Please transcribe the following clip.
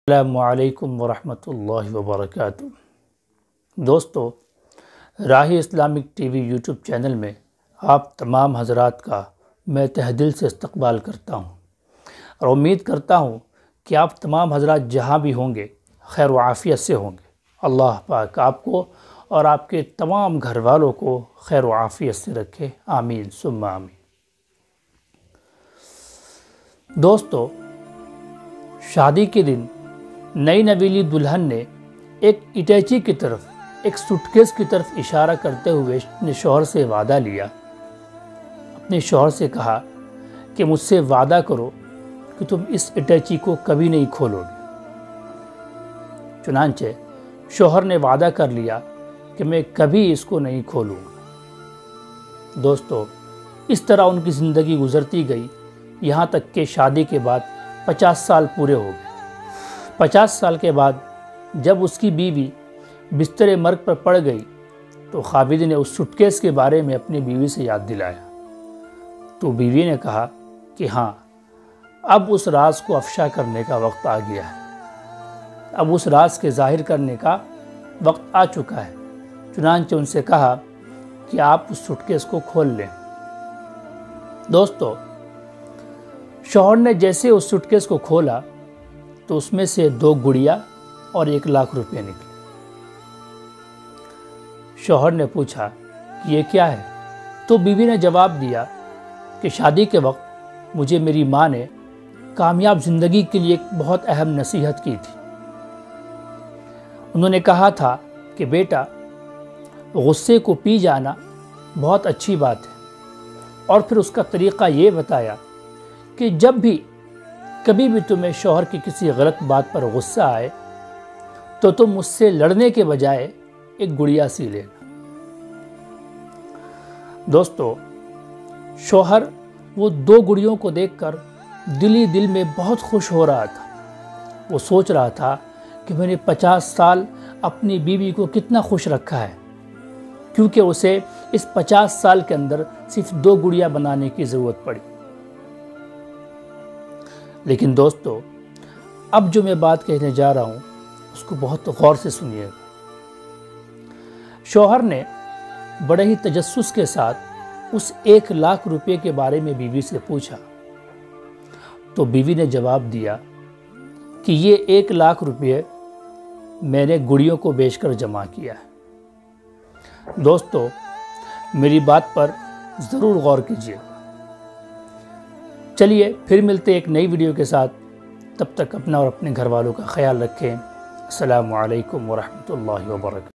السلام علیکم ورحمۃ اللہ وبرکاتہ۔ دوستو، راہ Islamic T V YouTube channel میں آپ تمام حضرات کا میں تہ دل سے استقبال کرتا ہوں اور امید کرتا ہوں کہ آپ تمام حضرات جہاں بھی ہوں گے خیر و عافیت سے ہوں گے۔ اللہ پاک آپ کو اور آپ کے تمام گھر والوں کو خیر و عافیت سے رکھے، آمین ثم آمین۔ دوستو، شادی کے دن نئی نویلی دلہن نے ایک اٹیچی کی طرف، ایک سوٹ کیس کی طرف اشارہ کرتے ہوئے اپنے شوہر سے وعدہ لیا۔ اپنے شوہر سے کہا کہ مجھ سے وعدہ کرو کہ تم اس اٹیچی کو کبھی نہیں کھولو گے۔ چنانچہ شوہر نے وعدہ کر لیا کہ میں کبھی اس کو نہیں کھولوں گا۔ دوستو، اس طرح ان کی زندگی گزرتی گئی، یہاں تک کہ شادی کے بعد 50 سال پورے ہو گئے۔ 50 سال کے بعد جب اس کی بیوی بستر مرگ پر پڑ گئی تو خاوند نے اس سوٹ کیس کے بارے میں اپنی بیوی سے یاد دلایا، تو بیوی نے کہا کہ ہاں، اب اس راز کو افشا کرنے کا وقت آ گیا ہے، اب اس راز کے ظاہر کرنے کا وقت آ چکا ہے۔ چنانچہ ان سے کہا کہ آپ اس سوٹ کیس کو کھول لیں۔ دوستو، شوہر نے جیسے اس سوٹ کیس کو کھولا تو اس میں سے 2 گڑیا اور 1 لاکھ روپے نکلے۔ شوہر نے پوچھا کہ یہ کیا ہے؟ تو بیوی نے جواب دیا کہ شادی کے وقت مجھے میری ماں نے کامیاب زندگی کے لیے ایک بہت اہم نصیحت کی تھی۔ انہوں نے کہا تھا کہ بیٹا، غصے کو پی جانا بہت اچھی بات ہے، اور پھر اس کا طریقہ یہ بتایا کہ جب بھی کبھی بھی تمہیں شوہر کی کسی غلط بات پر غصہ آئے تو تم اس سے لڑنے کے بجائے ایک گڑیا سی لینا۔ دوستو، شوہر وہ 2 گڑیوں کو دیکھ کر دل میں بہت خوش ہو رہا تھا۔ وہ سوچ رہا تھا کہ میں نے 50 سال اپنی بیوی کو کتنا خوش رکھا ہے، کیونکہ اسے اس 50 سال کے اندر صرف 2 گڑیا بنانے کی ضرورت پڑی۔ لیکن دوستو، اب جو میں بات کہنے جا رہا ہوں اس کو بہت غور سے سنیے گا۔ شوہر نے بڑے ہی تجسس کے ساتھ اس 1 لاکھ روپے کے بارے میں بیوی سے پوچھا، تو بیوی نے جواب دیا کہ یہ 1 لاکھ روپے میں نے گڑیوں کو بیچ کر جمع کیا ہے۔ دوستو، میری بات پر ضرور غور کیجیے۔ چلیے پھر ملتے ایک نئی ویڈیو کے ساتھ، تب تک اپنا اور اپنے گھر والوں کا خیال رکھیں۔ السلام علیکم ورحمۃ اللہ وبرکاتہ۔